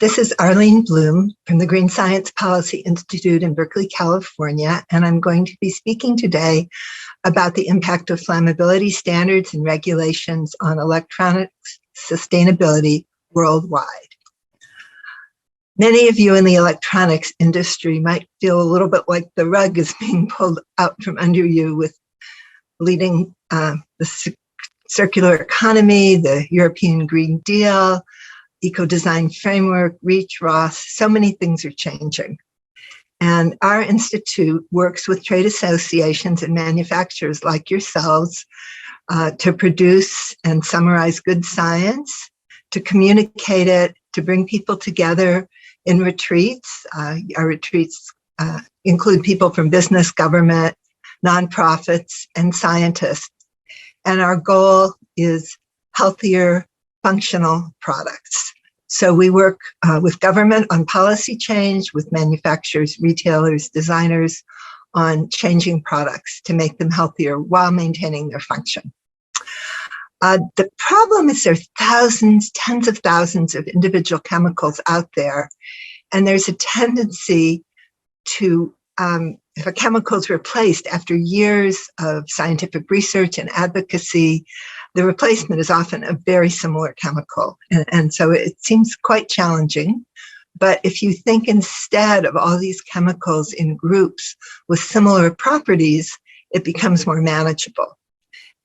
This is Arlene Blum from the Green Science Policy Institute in Berkeley, California, and I'm going to be speaking today about the impact of flammability standards and regulations on electronics sustainability worldwide. Many of you in the electronics industry might feel a little bit like the rug is being pulled out from under you with leading the circular economy, the European Green Deal, eco-design framework, REACH, ROS, so many things are changing. And our institute works with trade associations and manufacturers like yourselves to produce and summarize good science, to communicate it, to bring people together in retreats. Our retreats include people from business, government, nonprofits, and scientists. And our goal is healthier, functional products. So we work with government on policy change, with manufacturers, retailers, designers on changing products to make them healthier while maintaining their function. The problem is there are thousands, tens of thousands of individual chemicals out there, and there's a tendency to, if a chemical is replaced after years of scientific research and advocacy, the replacement is often a very similar chemical. And so it seems quite challenging. But if you think instead of all these chemicals in groups with similar properties, it becomes more manageable.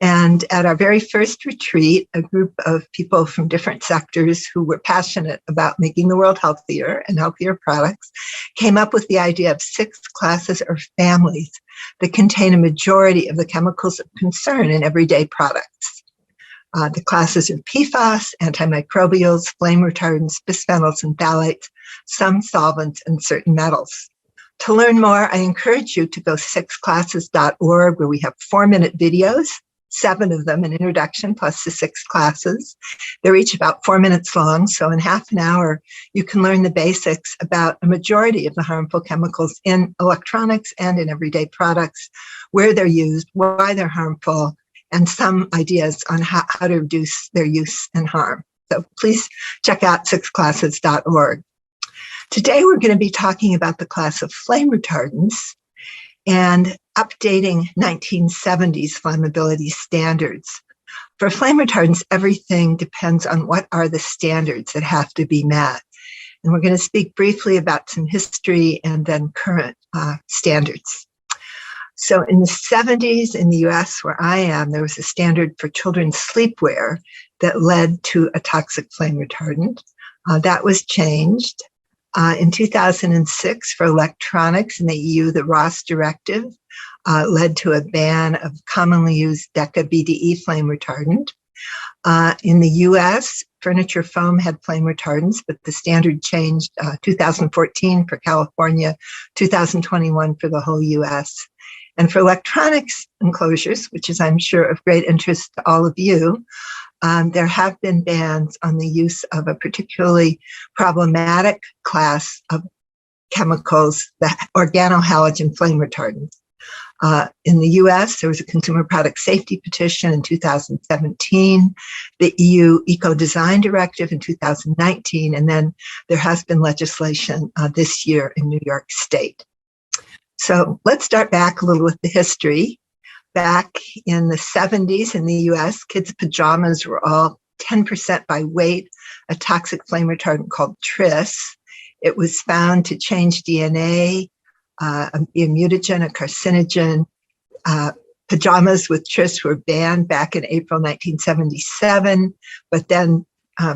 And at our very first retreat, a group of people from different sectors who were passionate about making the world healthier and healthier products came up with the idea of 6 classes or families that contain a majority of the chemicals of concern in everyday products. The classes are PFAS, antimicrobials, flame retardants, bisphenols and phthalates, some solvents, and certain metals. To learn more, I encourage you to go 6classes.org, where we have 4-minute videos, 7 of them, an introduction plus the 6 classes. They're each about 4 minutes long, so in half an hour, you can learn the basics about a majority of the harmful chemicals in electronics and in everyday products, where they're used, why they're harmful, and some ideas on how to reduce their use and harm. So please check out 6classes.org. Today, we're going to be talking about the class of flame retardants and updating 1970s flammability standards. For flame retardants, everything depends on what are the standards that have to be met. And we're going to speak briefly about some history and then current standards. So in the 70s in the US, where I am, there was a standard for children's sleepwear that led to a toxic flame retardant. That was changed. In 2006, for electronics in the EU, the ROS directive led to a ban of commonly used Deca BDE flame retardant. In the US, furniture foam had flame retardants, but the standard changed 2014 for California, 2021 for the whole US. And for electronics enclosures, which is, I'm sure, of great interest to all of you, there have been bans on the use of a particularly problematic class of chemicals, the organohalogen flame retardants. In the US, there was a consumer product safety petition in 2017, the EU Eco-Design Directive in 2019, and then there has been legislation this year in New York State. So let's start back a little with the history. Back in the 70s in the US, kids' pajamas were all 10% by weight, a toxic flame retardant called tris. It was found to change DNA, be a mutagen, a carcinogen. Pajamas with tris were banned back in April 1977, but then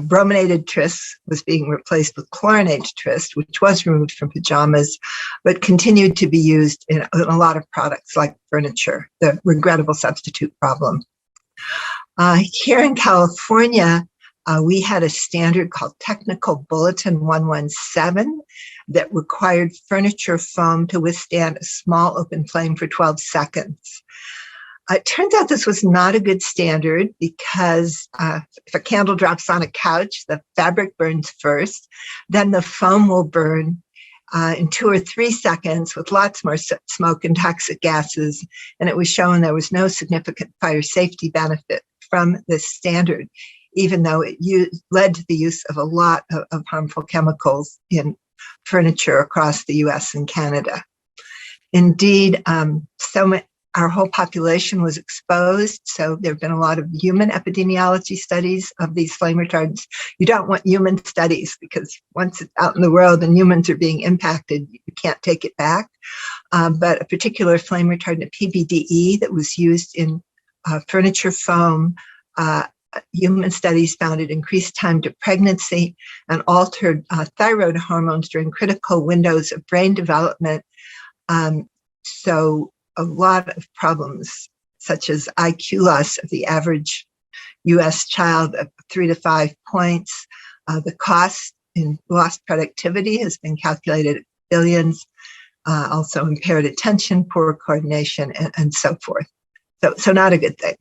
brominated tris was being replaced with chlorinated tris, which was removed from pajamas, but continued to be used in a lot of products like furniture, the regrettable substitute problem. Here in California, we had a standard called Technical Bulletin 117 that required furniture foam to withstand a small open flame for 12 seconds. It turns out this was not a good standard because if a candle drops on a couch, the fabric burns first, then the foam will burn in 2 or 3 seconds with lots more smoke and toxic gases. And it was shown there was no significant fire safety benefit from this standard. even though it led to the use of a lot of harmful chemicals in furniture across the US and Canada. Indeed, our whole population was exposed, so there have been a lot of human epidemiology studies of these flame retardants. You don't want human studies because once it's out in the world and humans are being impacted, you can't take it back. But a particular flame retardant, PBDE, that was used in furniture foam, human studies found it increased time to pregnancy and altered thyroid hormones during critical windows of brain development. So a lot of problems, such as IQ loss of the average US child of 3 to 5 points. The cost in lost productivity has been calculated at billions, also impaired attention, poor coordination, and so forth. So not a good thing.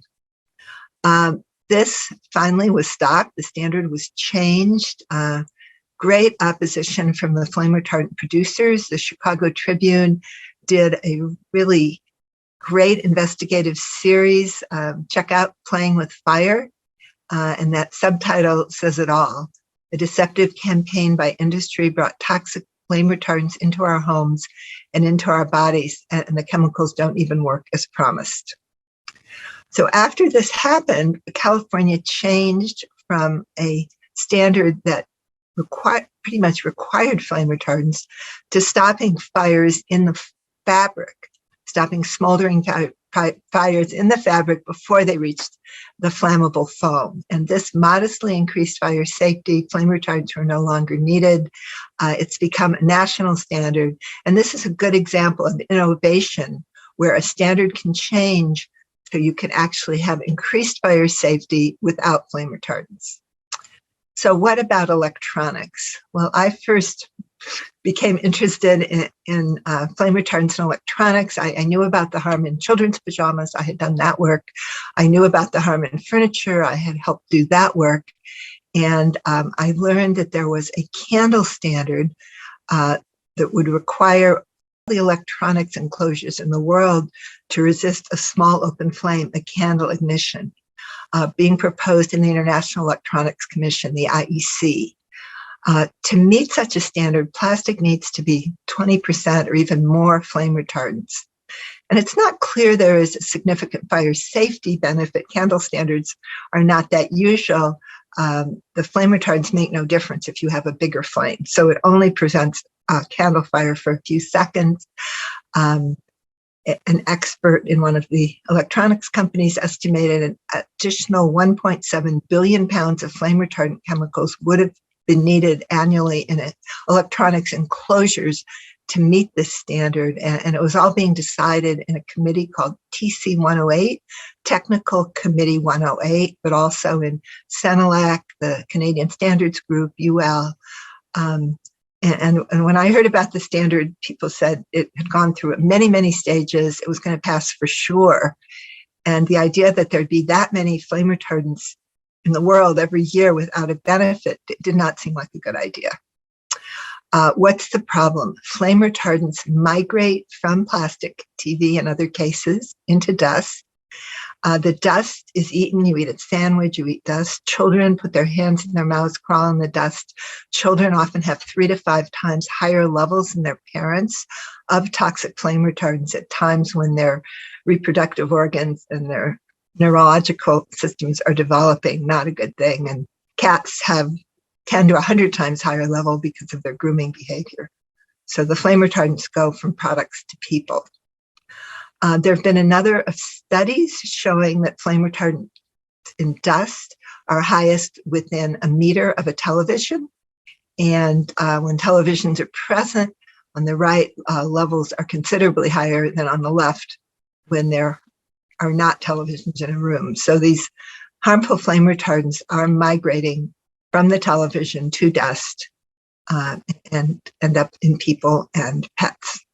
This finally was stopped. The standard was changed. Great opposition from the flame retardant producers. The Chicago Tribune did a really great investigative series. Check out Playing with Fire, and that subtitle says it all. A deceptive campaign by industry brought toxic flame retardants into our homes and into our bodies, and the chemicals don't even work as promised. So after this happened, California changed from a standard that pretty much required flame retardants to stopping fires in the fabric, stopping smoldering fires in the fabric before they reached the flammable foam. And this modestly increased fire safety. Flame retardants were no longer needed. It's become a national standard. And this is a good example of innovation where a standard can change so you can actually have increased fire safety without flame retardants. So what about electronics? Well, I first became interested in flame retardants and electronics. I knew about the harm in children's pajamas. I had done that work. I knew about the harm in furniture. I had helped do that work. And I learned that there was a candle standard that would require the electronics enclosures in the world to resist a small open flame, a candle ignition, being proposed in the International Electronics Commission, the IEC. To meet such a standard, plastic needs to be 20% or even more flame retardants. And it's not clear there is a significant fire safety benefit. Candle standards are not that usual. The flame retardants make no difference if you have a bigger flame. So it only prevents candle fire for a few seconds. An expert in one of the electronics companies estimated an additional 1.7 billion pounds of flame retardant chemicals would have been needed annually in electronics enclosures to meet this standard. And it was all being decided in a committee called TC 108, Technical Committee 108, but also in CENELAC, the Canadian Standards Group, UL. And when I heard about the standard, people said it had gone through many, many stages. It was going to pass for sure. And the idea that there'd be that many flame retardants in the world every year without a benefit did not seem like a good idea. What's the problem? Flame retardants migrate from plastic, TV, and other cases into dust. The dust is eaten. You eat a sandwich, you eat dust. Children put their hands in their mouths, crawl in the dust. Children often have 3 to 5 times higher levels than their parents of toxic flame retardants at times when their reproductive organs and their neurological systems are developing. Not a good thing. And cats have 10 to 100 times higher level because of their grooming behavior. So the flame retardants go from products to people. There have been a number of studies showing that flame retardants in dust are highest within a meter of a television. And when televisions are present, on the right, levels are considerably higher than on the left when there are not televisions in a room. So these harmful flame retardants are migrating from the television to dust and end up in people and pets.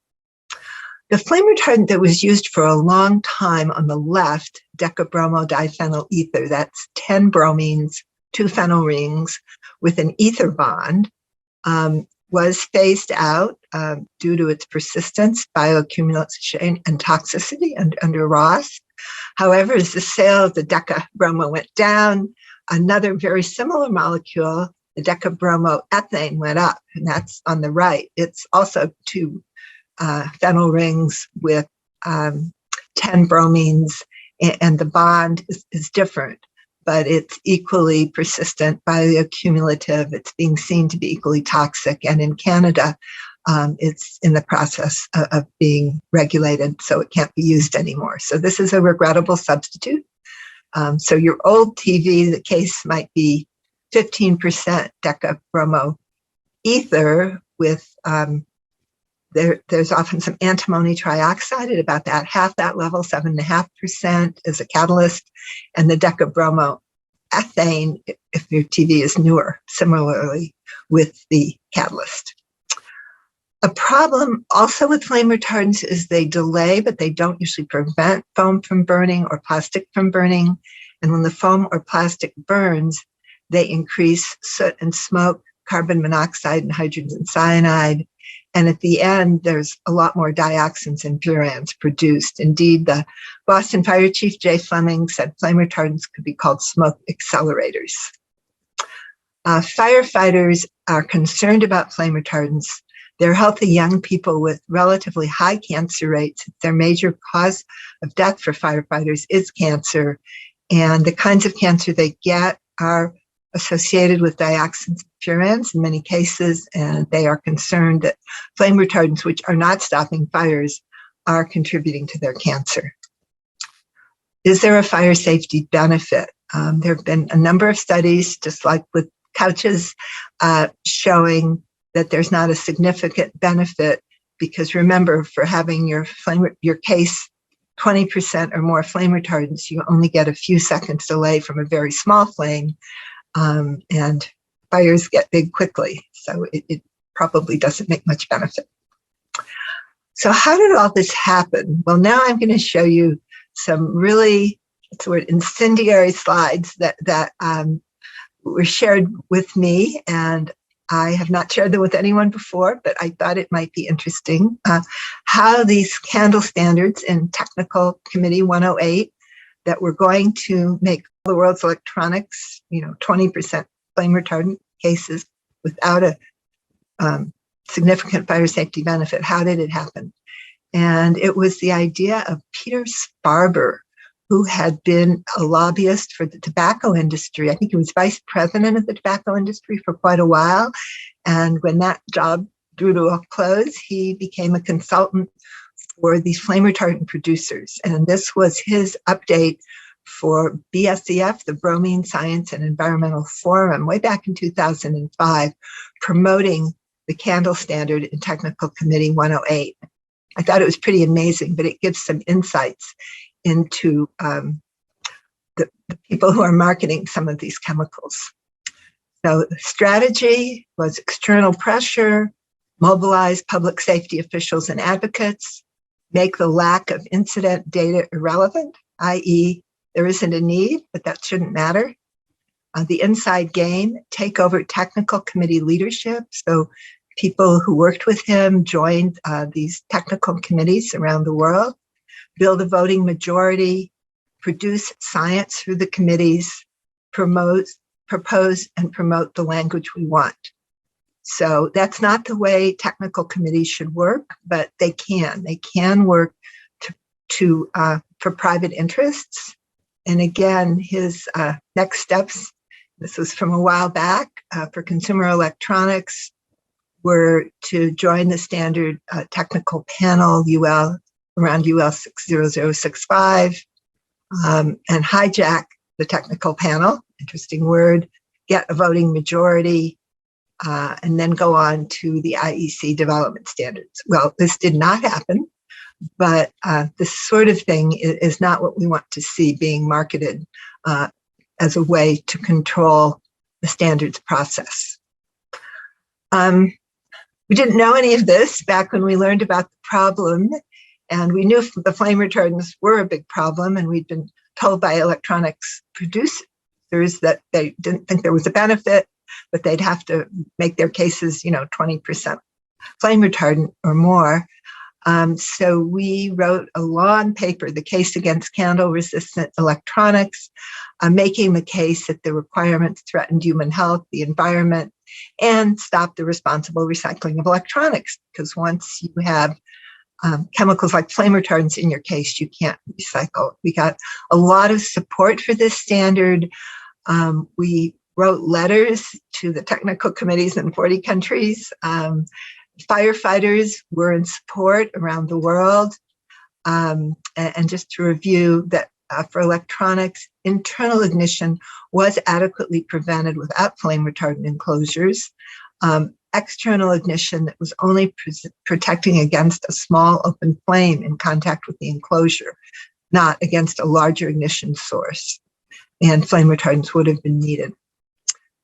The flame retardant that was used for a long time on the left, decabromo diphenyl ether, that's 10 bromines, 2 phenyl rings with an ether bond, was phased out due to its persistence, bioaccumulation, and toxicity under ROS. However, as the sale of the decabromo went down, another very similar molecule, the decabromoethane, went up, and that's on the right. It's also two phenyl rings with 10 bromines, and the bond is different, but it's equally persistent, bioaccumulative. It's being seen to be equally toxic, and in Canada, it's in the process of being regulated, so it can't be used anymore. So this is a regrettable substitute. So your old TV, the case might be 15% decabromo ether with, there's often some antimony trioxide at about that, half that level, 7.5% as a catalyst, and the decabromo ethane if your TV is newer, similarly with the catalyst. A problem also with flame retardants is they delay, but they don't usually prevent foam from burning or plastic from burning. And when the foam or plastic burns, they increase soot and smoke, carbon monoxide and hydrogen cyanide. And at the end, there's a lot more dioxins and furans produced. Indeed, the Boston Fire Chief Jay Fleming said flame retardants could be called smoke accelerators. Firefighters are concerned about flame retardants. They're healthy young people with relatively high cancer rates. Their major cause of death for firefighters is cancer, and the kinds of cancer they get are associated with dioxins and furans in many cases, and they are concerned that flame retardants, which are not stopping fires, are contributing to their cancer. Is there a fire safety benefit? There have been a number of studies, just like with couches, showing that there's not a significant benefit, because remember, for having your case 20% or more flame retardants, you only get a few seconds delay from a very small flame, and fires get big quickly, so it probably doesn't make much benefit. So how did all this happen? Well, now I'm going to show you some really, what's the word, incendiary slides that were shared with me, and I have not shared them with anyone before, but I thought it might be interesting how these candle standards in Technical Committee 108 that were going to make the world's electronics, 20% flame retardant cases without a significant fire safety benefit. How did it happen? And it was the idea of Peter Sparber, who had been a lobbyist for the tobacco industry. I think he was vice president of the tobacco industry for quite a while. And when that job drew to a close, he became a consultant for these flame retardant producers. And this was his update for BSEF, the Bromine Science and Environmental Forum, way back in 2005, promoting the candle standard in Technical Committee 108. I thought it was pretty amazing, but it gives some insights into the people who are marketing some of these chemicals. So the strategy was external pressure, mobilize public safety officials and advocates, make the lack of incident data irrelevant, i.e. there isn't a need, but that shouldn't matter. The inside game, take over technical committee leadership. So people who worked with him joined these technical committees around the world. Build a voting majority, produce science through the committees, propose and promote the language we want. So that's not the way technical committees should work, but they can. They can work for private interests. And again, his next steps, this was from a while back, for consumer electronics, were to join the standard technical panel around UL 60065, and hijack the technical panel, interesting word, get a voting majority, and then go on to the IEC development standards. Well, this did not happen, but this sort of thing is not what we want to see being marketed as a way to control the standards process. We didn't know any of this back when we learned about the problem, and we knew the flame retardants were a big problem, and we'd been told by electronics producers that they didn't think there was a benefit, but they'd have to make their cases, 20% flame retardant or more. So we wrote a long paper, The Case Against Candle-Resistant Electronics, making the case that the requirements threatened human health, the environment, and stop the responsible recycling of electronics. Because once you have chemicals like flame retardants in your case, you can't recycle. We got a lot of support for this standard. We wrote letters to the technical committees in 40 countries. Firefighters were in support around the world. And just to review that for electronics, internal ignition was adequately prevented without flame retardant enclosures. External ignition that was only protecting against a small open flame in contact with the enclosure, not against a larger ignition source. And flame retardants would have been needed.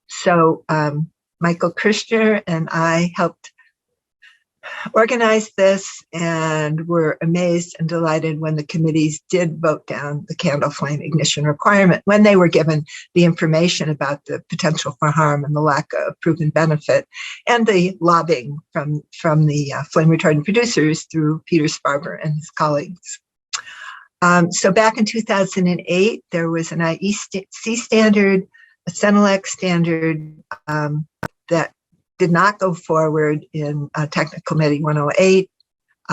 So Michael Kirschner and I helped organize this, and were amazed and delighted when the committees did vote down the candle flame ignition requirement when they were given the information about the potential for harm and the lack of proven benefit, and the lobbying from the flame retardant producers through Peter Sparber and his colleagues. So back in 2008, there was an IEC standard, a CENELAC standard that did not go forward in Technical Committee 108.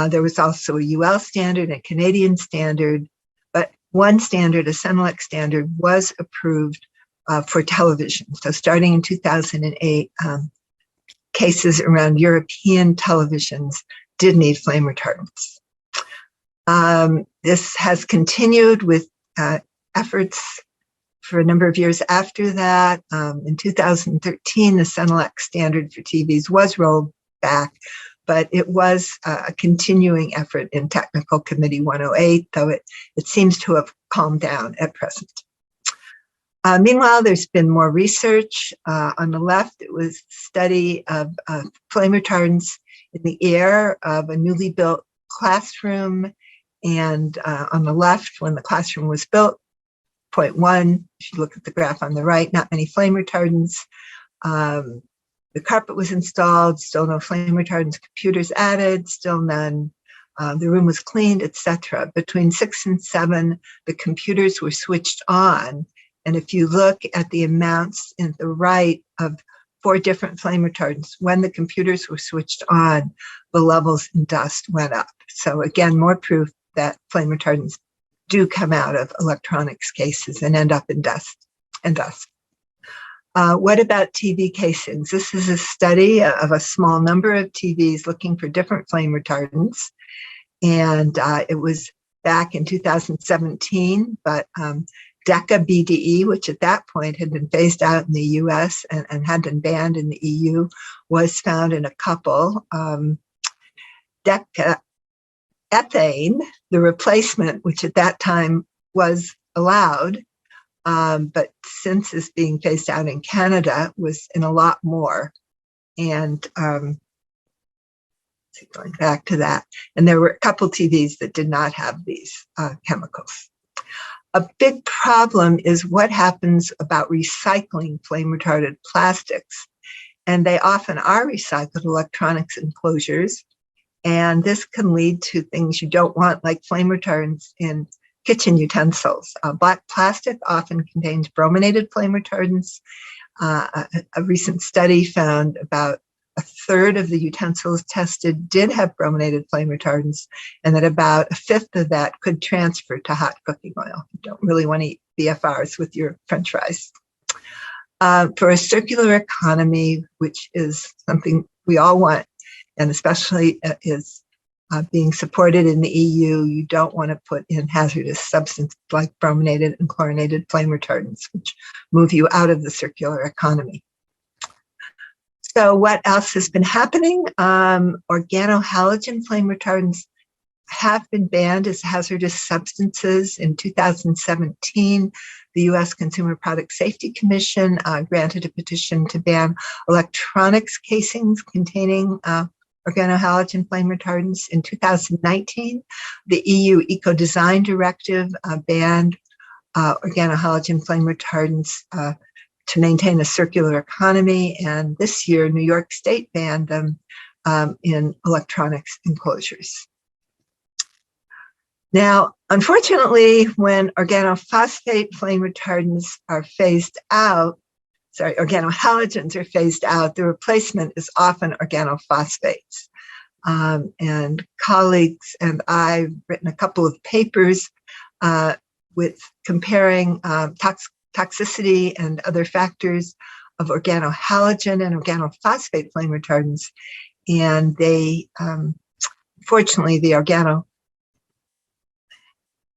There was also a UL standard, a Canadian standard, but one standard, a CENELAC standard, was approved for television. So starting in 2008, cases around European televisions did need flame retardants. This has continued with efforts for a number of years after that. In 2013, the CENELAC standard for TVs was rolled back, but it was a continuing effort in Technical Committee 108, though it seems to have calmed down at present. Meanwhile, there's been more research. On the left, it was a study of flame retardants in the air of a newly built classroom. And on the left, when the classroom was built, point one, if you look at the graph on the right, not many flame retardants. The carpet was installed, still no flame retardants, computers added, still none. The room was cleaned, etc. Between 6 and 7, the computers were switched on. And if you look at the amounts in the right of 4 different flame retardants, when the computers were switched on, the levels in dust went up. So again, more proof that flame retardants do come out of electronics cases and end up in dust. What about TV casings? This is a study of a small number of TVs looking for different flame retardants. And it was back in 2017, but DECA BDE, which at that point had been phased out in the US and had been banned in the EU, was found in a couple. DECA ethane, the replacement, which at that time was allowed, but since is being phased out in Canada, was in a lot more. And going back to that, and there were a couple TVs that did not have these chemicals. A big problem is what happens about recycling flame retardant plastics. And they often are recycled electronics enclosures. And this can lead to things you don't want, like flame retardants in kitchen utensils. Black plastic often contains brominated flame retardants. A recent study found about a third of the utensils tested did have brominated flame retardants, and that about a fifth of that could transfer to hot cooking oil. You don't really want to eat BFRs with your French fries. For a circular economy, which is something we all want, and especially is being supported in the EU, you don't want to put in hazardous substances like brominated and chlorinated flame retardants, which move you out of the circular economy. So what else has been happening? Organohalogen flame retardants have been banned as hazardous substances. In 2017, the U.S. Consumer Product Safety Commission granted a petition to ban electronics casings containing organohalogen flame retardants. In 2019, the EU Eco-Design Directive banned organohalogen flame retardants to maintain a circular economy. And this year, New York State banned them in electronics enclosures. Now, unfortunately, when organophosphate flame retardants are phased out, organohalogens are phased out, the replacement is often organophosphates. And colleagues and I've written a couple of papers with comparing toxicity and other factors of organohalogen and organophosphate flame retardants. And they, fortunately, the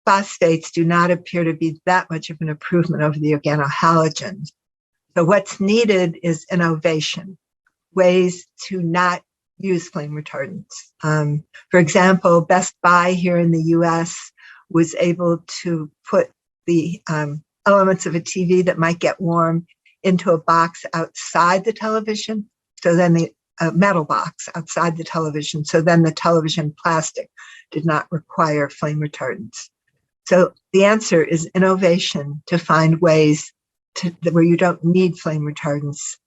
organophosphates do not appear to be that much of an improvement over the organohalogens. So what's needed is innovation, ways to not use flame retardants. For example, Best Buy here in the US was able to put the elements of a TV that might get warm into a box outside the television. So then a metal box outside the television. So then the television plastic did not require flame retardants. So the answer is innovation to find ways where you don't need flame retardants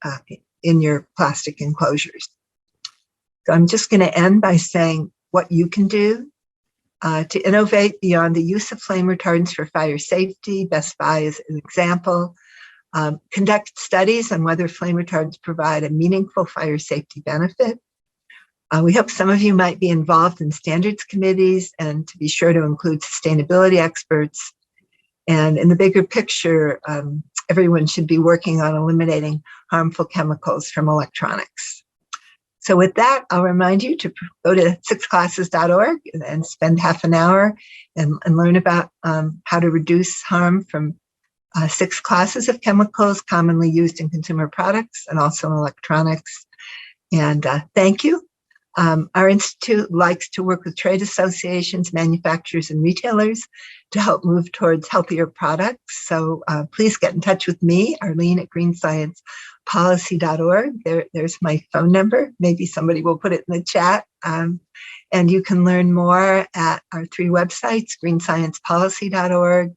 in your plastic enclosures. So I'm just going to end by saying what you can do to innovate beyond the use of flame retardants for fire safety. Best Buy is an example. Conduct studies on whether flame retardants provide a meaningful fire safety benefit. We hope some of you might be involved in standards committees, and to be sure to include sustainability experts. And in the bigger picture, everyone should be working on eliminating harmful chemicals from electronics. So with that, I'll remind you to go to sixclasses.org and spend half an hour and learn about how to reduce harm from 6 classes of chemicals commonly used in consumer products and also in electronics. And thank you. Our institute likes to work with trade associations, manufacturers, and retailers to help move towards healthier products. So please get in touch with me, Arlene at greensciencepolicy.org. There's my phone number. Maybe somebody will put it in the chat. And you can learn more at our 3 websites, greensciencepolicy.org,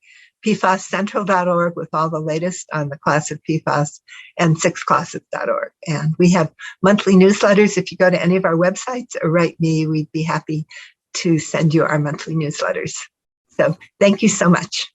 PFAScentral.org with all the latest on the class of PFAS, and sixclasses.org. And we have monthly newsletters. If you go to any of our websites or write me, we'd be happy to send you our monthly newsletters. So thank you so much.